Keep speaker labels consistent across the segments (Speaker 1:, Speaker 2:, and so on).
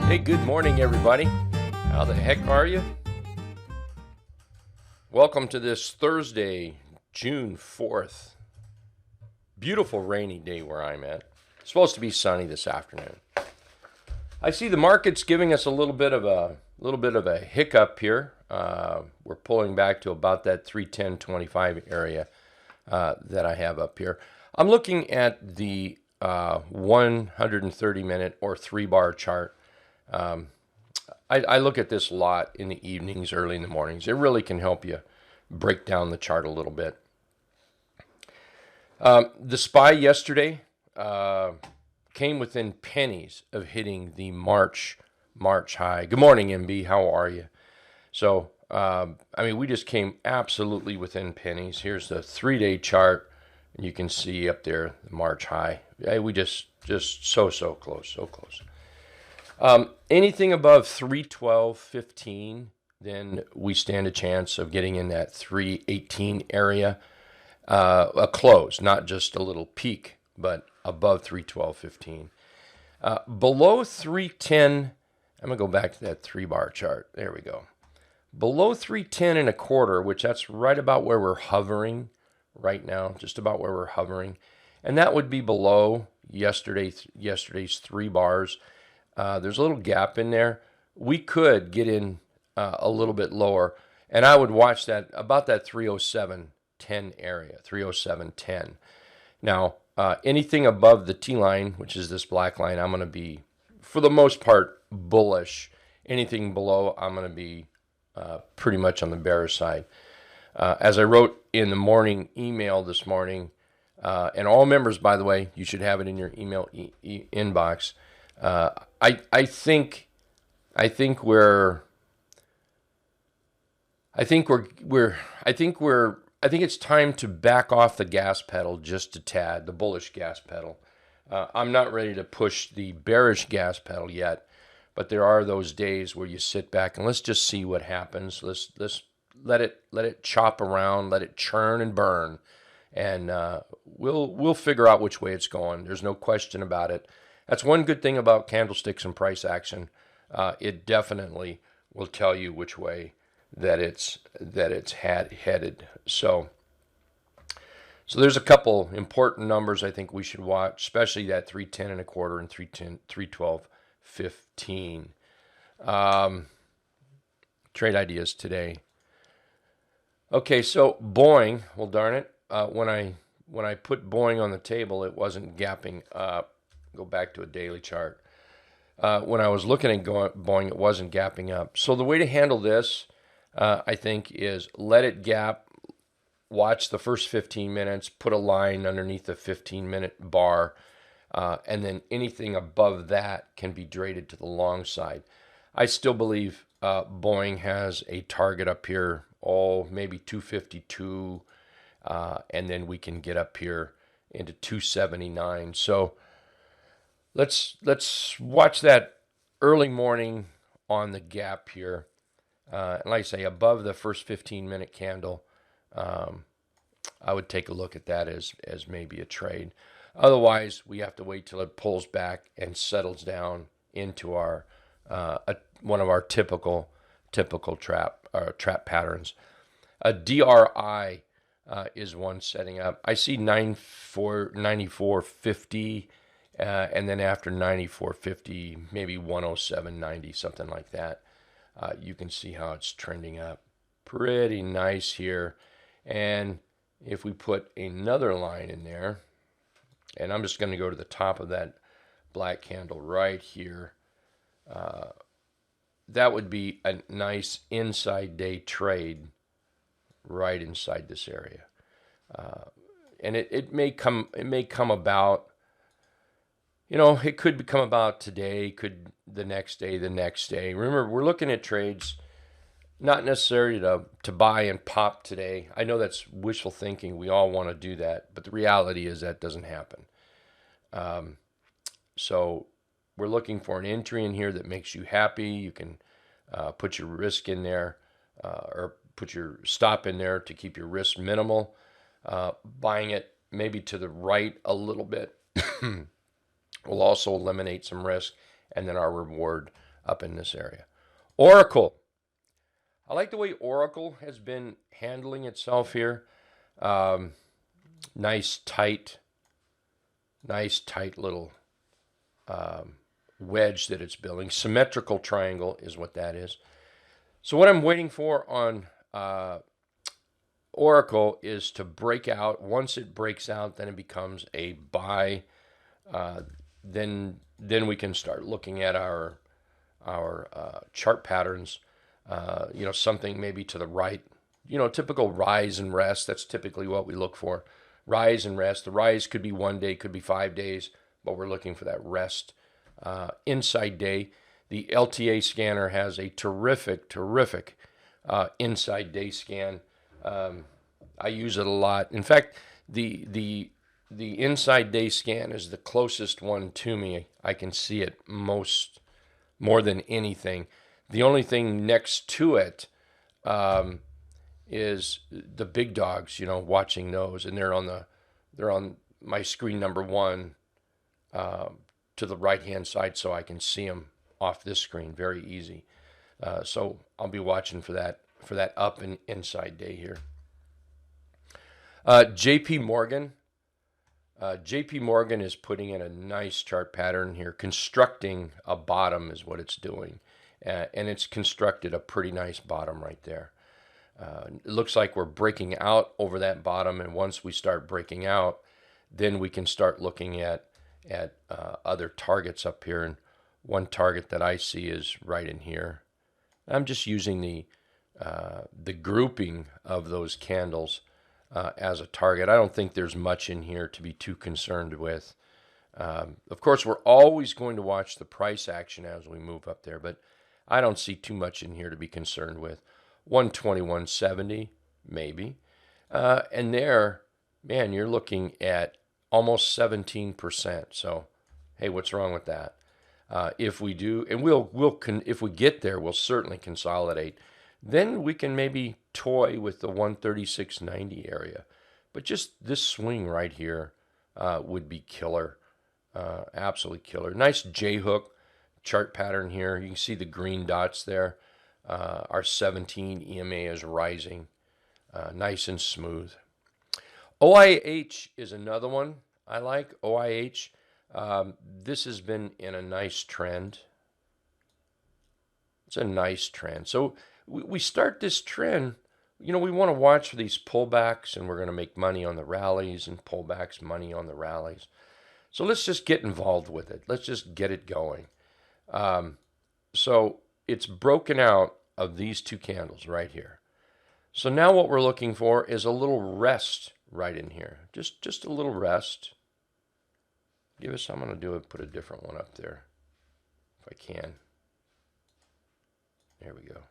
Speaker 1: Hey, good morning, everybody. How the heck are you? Welcome to this Thursday, June 4th. Beautiful rainy day where I'm at. It's supposed to be sunny this afternoon. I see the market's giving us a little bit of a hiccup here. We're pulling back to about that 310.25 area that I have up here. I'm looking at the 130-minute or 3-bar chart. I look at this a lot in the evenings, early in the mornings. It really can help you break down the chart a little bit. The SPY yesterday came within pennies of hitting the March high. Good morning, MB. How are you? So, we just came absolutely within pennies. Here's the 3-day chart, and you can see up there the March high. We just so close, so close. Anything above 312.15, then we stand a chance of getting in that 318 area, a close, not just a little peak, but above 312.15. Below 310, I'm going to go back to that 3-bar chart. There we go. Below 310.25, which that's right about where we're hovering right now, just about where we're hovering. And that would be below yesterday's 3 bars. There's a little gap in there. We could get in a little bit lower, and I would watch that about that 307.10 area, 307.10. Now, anything above the T line, which is this black line, I'm going to be, for the most part, bullish. Anything below, I'm going to be pretty much on the bearish side. As I wrote in the morning email this morning, and all members, by the way, you should have it in your email inbox. I think it's time to back off the gas pedal just a tad, the bullish gas pedal. I'm not ready to push the bearish gas pedal yet, but there are those days where you sit back and let's just see what happens. Let's let it chop around, let it churn and burn, and we'll figure out which way it's going. There's no question about it. That's one good thing about candlesticks and price action. It definitely will tell you which way that it's headed. So there's a couple important numbers I think we should watch, especially that 310.25 and 312.15. Trade ideas today. Okay, so Boeing. Well, darn it. When I put Boeing on the table, it wasn't gapping up. Go back to a daily chart. When I was looking at Boeing, it wasn't gapping up. So the way to handle this, I think, is let it gap, watch the first 15 minutes, put a line underneath the 15-minute bar, and then anything above that can be traded to the long side. I still believe Boeing has a target up here, maybe 252, and then we can get up here into 279. So Let's watch that early morning on the gap here. And like I say, above the first 15-minute candle, I would take a look at that as maybe a trade. Otherwise, we have to wait till it pulls back and settles down into our one of our typical trap patterns. A DRI is one setting up. I see 94.50. And then after 94.50, maybe 107.90, something like that. You can see how it's trending up. Pretty nice here. And if we put another line in there, and I'm just going to go to the top of that black candle right here, that would be a nice inside day trade right inside this area. And it may come about. It could come about today, could the next day. Remember, we're looking at trades not necessarily to buy and pop today. I know that's wishful thinking. We all want to do that, but the reality is that doesn't happen. So we're looking for an entry in here that makes you happy. You can put your risk in there or put your stop in there to keep your risk minimal. Buying it maybe to the right a little bit will also eliminate some risk, and then our reward up in this area. Oracle. I like the way Oracle has been handling itself here. Nice tight little wedge that it's building. Symmetrical triangle is what that is. So what I'm waiting for on Oracle is to break out. Once it breaks out, then it becomes a buy. Then we can start looking at our chart patterns. Something maybe to the right. Typical rise and rest. That's typically what we look for. Rise and rest. The rise could be 1 day, could be 5 days, but we're looking for that rest inside day. The LTA scanner has a terrific inside day scan. I use it a lot. In fact, the inside day scan is the closest one to me. I can see it more than anything. The only thing next to it is the big dogs, watching those, and they're on my screen number 1 to the right hand side, so I can see them off this screen very easy. So I'll be watching for that up and inside day here. JP Morgan. JP Morgan is putting in a nice chart pattern here. Constructing a bottom is what it's doing. And it's constructed a pretty nice bottom right there. It looks like we're breaking out over that bottom, and once we start breaking out, then we can start looking at other targets up here. And one target that I see is right in here. I'm just using the grouping of those candles as a target. I don't think there's much in here to be too concerned with. Of course, we're always going to watch the price action as we move up there, but I don't see too much in here to be concerned with. 121.70, maybe. And there, man, you're looking at almost 17%. So, hey, what's wrong with that? If we do, and if we get there, we'll certainly consolidate. Then we can maybe toy with the 136.90 area. But just this swing right here would be killer. Absolutely killer. Nice J-hook chart pattern here. You can see the green dots there. Our 17 EMA is rising. Nice and smooth. OIH is another one I like. OIH. This has been in a nice trend. It's a nice trend. So we start this trend. We want to watch for these pullbacks, and we're going to make money on the rallies, and pullbacks, money on the rallies. So let's just get involved with it. Let's just get it going. So it's broken out of these two candles right here. So now what we're looking for is a little rest right in here. Just a little rest. I'm going to do it, put a different one up there if I can. There we go.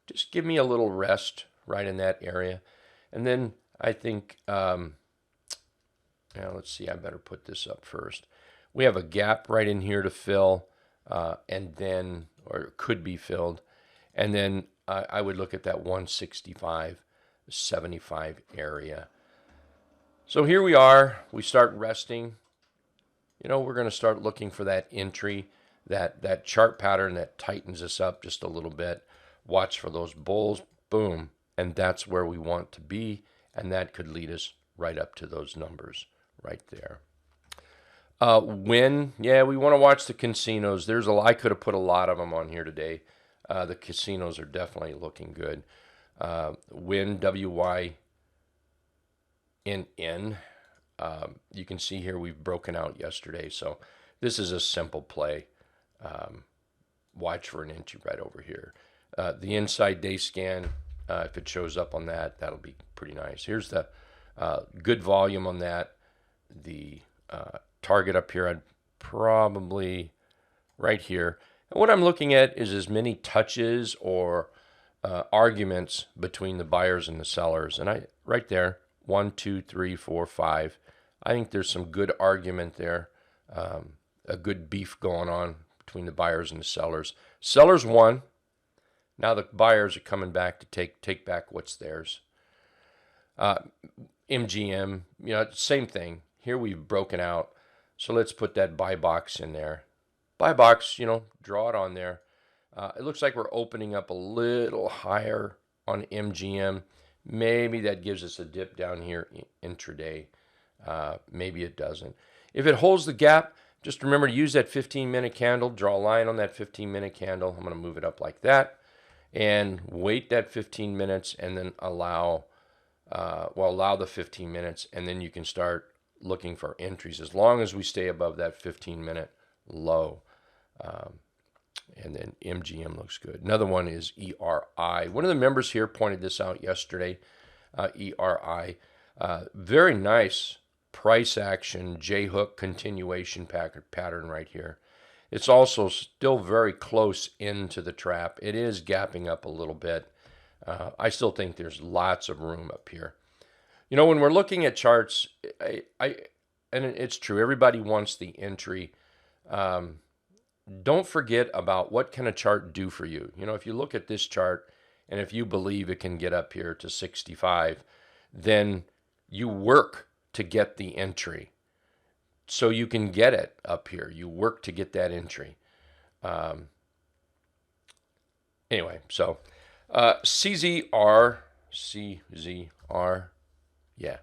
Speaker 1: Just give me a little rest right in that area. And then I think, now let's see, I better put this up first. We have a gap right in here to fill, and then, or it could be filled. And then I would look at that 165.75 area. So here we are. We start resting. We're going to start looking for that entry, that chart pattern that tightens us up just a little bit. Watch for those bulls. Boom. And that's where we want to be. And that could lead us right up to those numbers right there. Win. Yeah, we want to watch the casinos. I could have put a lot of them on here today. The casinos are definitely looking good. Win, W-Y-N-N. You can see here we've broken out yesterday. So this is a simple play. Watch for an entry right over here. The inside day scan, if it shows up on that, that'll be pretty nice. Here's the good volume on that. The target up here, I'd probably right here. And what I'm looking at is as many touches or arguments between the buyers and the sellers. And right there, 1, 2, 3, 4, 5. I think there's some good argument there, a good beef going on between the buyers and the sellers. Sellers won. Now the buyers are coming back to take back what's theirs. MGM, same thing. Here we've broken out. So let's put that buy box in there. buy a box, draw it on there. It looks like we're opening up a little higher on MGM. Maybe that gives us a dip down here intraday. Maybe it doesn't. If it holds the gap, just remember to use that 15-minute candle, draw a line on that 15-minute candle. I'm going to move it up like that and wait that 15 minutes and then allow the 15 minutes, and then you can start looking for entries as long as we stay above that 15-minute low. And then MGM looks good. Another one is ERI. One of the members here pointed this out yesterday. ERI. Very nice price action J-hook continuation pattern right here. It's also still very close into the trap. It is gapping up a little bit. I still think there's lots of room up here. When we're looking at charts, and it's true, everybody wants the entry. Don't forget about what can a chart do for you. If you look at this chart and if you believe it can get up here to 65, then you work to get the entry so you can get it up here. You work to get that entry. Anyway, so CZR, yeah.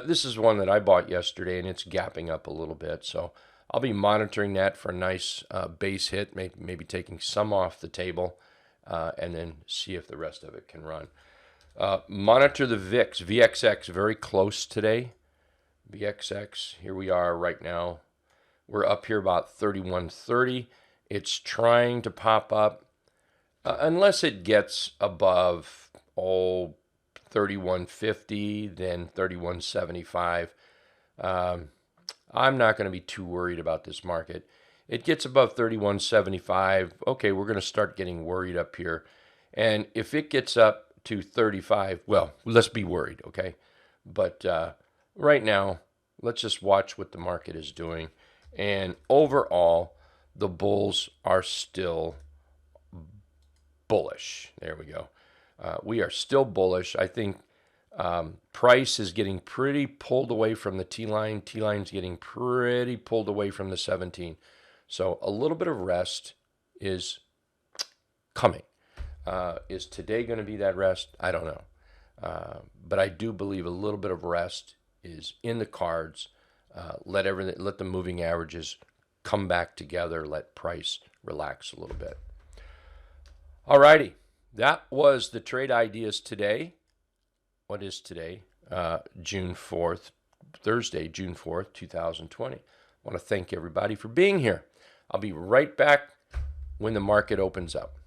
Speaker 1: This is one that I bought yesterday, and it's gapping up a little bit. So I'll be monitoring that for a nice base hit, maybe taking some off the table, and then see if the rest of it can run. Monitor the VIX. VXX very close today. VXX, here we are right now. We're up here about 3130. It's trying to pop up. Unless it gets above, 3150, then 3175. I'm not going to be too worried about this market. It gets above 3175. Okay, we're going to start getting worried up here. And if it gets up to 35, well, let's be worried, okay? But right now, let's just watch what the market is doing. And overall, the bulls are still bullish. There we go. We are still bullish. I think price is getting pretty pulled away from the T-line. T-line's getting pretty pulled away from the 17. So a little bit of rest is coming. Is today going to be that rest? I don't know. But I do believe a little bit of rest is in the cards. Let the moving averages come back together. Let price relax a little bit. All righty. That was the trade ideas today. What is today? June 4th, Thursday, June 4th, 2020. I want to thank everybody for being here. I'll be right back when the market opens up.